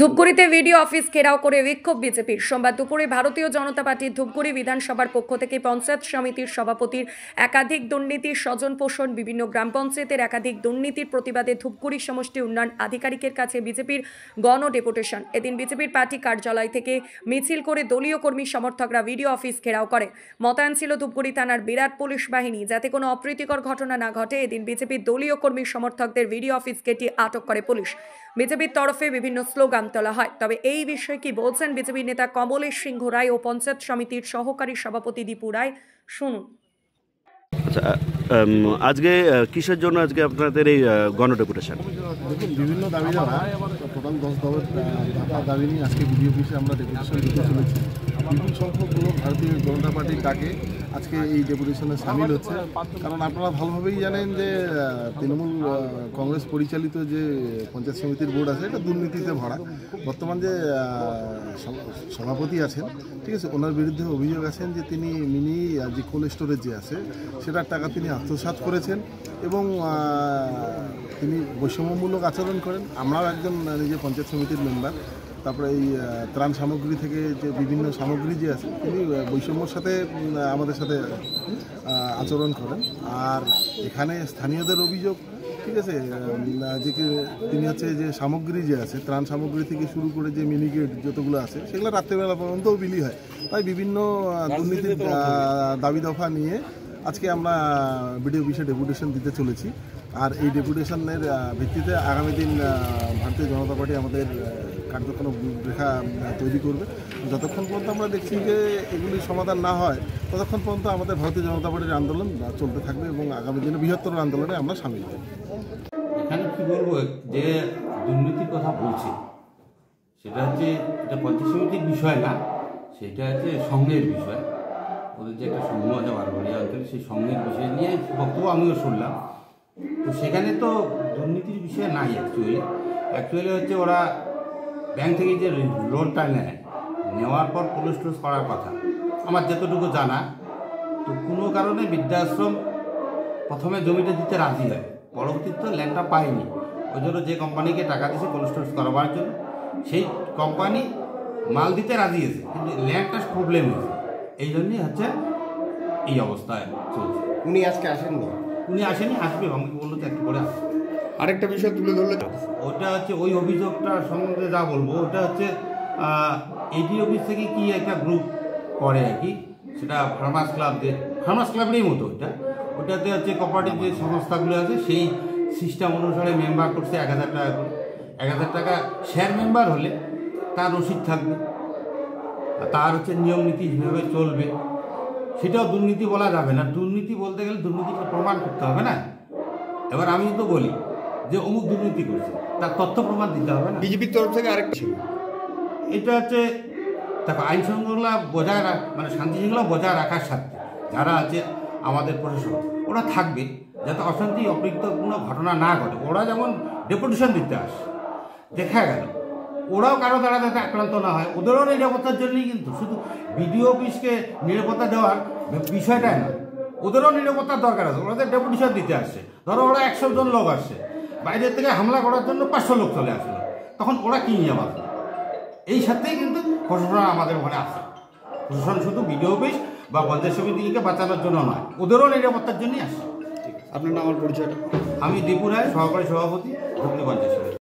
ধূপগুড়িতে video office ঘেরাও করে বিক্ষোভ বিজেপির। সোমবার দুপুরে ভারতীয় জনতা পার্টির ধূপগুড়ি বিধানসভার পক্ষ থেকে পঞ্চায়েত সমিতির সভাপতির একাধিক দুর্নীতির স্বজন পোষণ, বিভিন্ন গ্রাম পঞ্চায়েতের একাধিক দুর্নীতির প্রতিবাদে ধূপগুড়ি সমষ্টি উন্নয়ন আধিকারিকের কাছে বিজেপির গণ ডেপুটেশন। এদিন বিজেপির পার্টি কার্যালয় থেকে মিছিল করে দলীয় কর্মী সমর্থকরা ভিডিও অফিস ঘেরাও করে। মোতায়েন ছিল ধূপগুড়ি থানার বিরাট পুলিশ বাহিনী, যাতে কোনো অপ্রীতিকর ঘটনা না ঘটে। এদিন বিজেপির দলীয় কর্মী সমর্থকদের ভিডিও অফিস গেটে আটক করে পুলিশ। বিজেপির তরফে বিভিন্ন স্লোগান তোলা হয়। তবে এই বিষয়ে কি বলছেন বিজেপির নেতা কমলেশ সিংহ রায় ও পঞ্চায়েত সমিতির সহকারী সভাপতি দীপু রায়, শুনুন। আচ্ছা, আজকে কিসের জন্য আজকে আপনাদের এই গণ ডেপুটেশন? দেখুন, বিভিন্ন দাবি দেওয়া, টোটাল 10 দফা দাবি নিয়ে আজকে বিডিও অফিসে আমরা ডেপুটেশন দিতে চলেছি। বিপুল সংখ্যক লোক ভারতীয় জনতা পার্টির ডাকে আজকে এই ডেপুটেশনে সামিল হচ্ছে। কারণ আপনারা ভালোভাবেই জানেন যে তৃণমূল কংগ্রেস পরিচালিত যে পঞ্চায়েত সমিতির বোর্ড আছে, এটা দুর্নীতিতে ভরা। বর্তমান যে সভাপতি আছেন, ঠিক আছে, ওনার বিরুদ্ধে অভিযোগ আছেন যে তিনি মিনি যে কোল্ড স্টোরেজ যে আছে সেটার টাকা তিনি আত্মসাৎ করেছেন এবং তিনি বৈষম্যমূলক আচরণ করেন। আমরাও একজন নিজে পঞ্চায়েত সমিতির মেম্বার। তারপরে এই ত্রাণ সামগ্রী থেকে যে বিভিন্ন সামগ্রী যে আছে, তিনি বৈষম্যর সাথে আমাদের সাথে আচরণ করেন। আর এখানে স্থানীয়দের অভিযোগ, ঠিক আছে, যে তিনি হচ্ছে যে সামগ্রী যে আছে, ত্রাণ সামগ্রী থেকে শুরু করে যে মিনিকেট যতগুলো আছে, সেগুলো রাত্রেবেলা পর্যন্তও বিলি হয়। তাই বিভিন্ন দুর্নীতির দাবি দফা নিয়ে আজকে আমরা বিডিও অফিসে ডেপুটেশন দিতে চলেছি। আর এই ডেপুটেশনের ভিত্তিতে আগামী দিন ভারতীয় জনতা পার্টি আমাদের কার্যক্রম রূপরেখা তৈরি করবে। যতক্ষণ পর্যন্ত আমরা দেখছি যে এগুলির সমাধান না হয়, ততক্ষণ পর্যন্ত আমাদের ভারতীয় জনতা পার্টির আন্দোলন চলতে থাকবে এবং আগামী দিনে বৃহত্তর আন্দোলনে আমরা সামিল হব। এখানে কী বলবো, যে দুর্নীতির কথা বলছি, সেটা হচ্ছে এটা পঞ্চায়েত সমিতির বিষয় না, সেটা হচ্ছে সংঘের বিষয়। ওদের যে একটা সংঘ আছে বারবাড়িয়া অঞ্চলে, সেই সংঘের বিষয় নিয়ে বক্তব্য আমিও শুনলাম। তো সেখানে তো দুর্নীতির বিষয় নাই। অ্যাকচুয়ালি হচ্ছে ওরা ব্যাংক থেকে যে লোনটা নেওয়ার পর কোল্ড স্টোরেজ করার কথা আমার যতটুকু জানা, তো কোনো কারণে বৃদ্ধাশ্রম প্রথমে জমিটা দিতে রাজি হয়, পরবর্তীতে ল্যান্ডটা পায়নি। ওই জন্য যে কোম্পানিকে টাকা দিয়েছে কোল্ড স্টোরেজ করাবার জন্য, সেই কোম্পানি মাল দিতে রাজি হয়েছে, কিন্তু ল্যান্ডটা প্রবলেম হয়েছে। এই জন্যই হচ্ছে এই অবস্থায় চলছে। উনি আজকে আসেননি? উনি আসেনি, আসবে, আমাকে বললো তো একটু করে আসবে। আরেকটা বিষয় তুলে ধরলে, ওটা হচ্ছে ওই অভিযোগটার সম্বন্ধে যা বলবো, ওটা হচ্ছে এডি অফিস থেকে কি একটা গ্রুপ করে আর কি, সেটা ফার্মার্স ক্লাবেরই মতো। ওটাতে হচ্ছে কোঅপারেটিভ যে সংস্থাগুলো আছে, সেই সিস্টেম অনুসারে মেম্বার করছে 1000 টাকা করে। 1000 টাকা শেয়ার মেম্বার হলে তার রসিদ থাকবে, তার হচ্ছে নিয়ম নীতি হিসেবে চলবে। সেটাও দুর্নীতি বলা যাবে না। দুর্নীতি বলতে গেলে দুর্নীতিটা প্রমাণ করতে হবে না। এবার আমি তো বলি যে অমুক দুর্নীতি করছে, তার তথ্য প্রমাণ দিতে হবে না। বিজেপির তরফ থেকে আরেকটা ছিল, এটা হচ্ছে দেখো, আইন শৃঙ্খলা বজায় মানে শান্তি শৃঙ্খলা বজায় রাখার সাথে যারা আছে আমাদের প্রশাসন, ওরা থাকবে যাতে অশান্তি অপ্রীতিপূর্ণ ঘটনা না ঘটে। ওরা যেমন ডেপুটেশন দিতে আসে, দেখা গেল ওরাও কারো দ্বারা যাতে আক্রান্ত না হয়, ওদেরও নিরাপত্তার জন্যই। কিন্তু শুধু বিডিও অফিসকে নিরাপত্তা দেওয়ার বিষয়টাই না, ওদেরও নিরাপত্তার দরকার আছে। ওরা ডেপুটেশন দিতে আসছে, ধরো ওরা 100 জন লোক আসছে, বাইরের থেকে হামলা করার জন্য 500 লোক চলে আসলো, তখন ওরা কি নিয়ে বাঁচবে? এই সাথেই কিন্তু প্রশাসন আমাদের ওখানে আসে। প্রশাসন শুধু বিডিও অফিস বা পঞ্চায়েত সমিতিকে বাঁচানোর জন্য নয়, ওদেরও নিরাপত্তার জন্যই আসে। আপনার নাম আর পরিচয়টা? আমি দীপু রায়, সহকারী সভাপতি, ধূপগুড়ি পঞ্চায়েত সমিতি।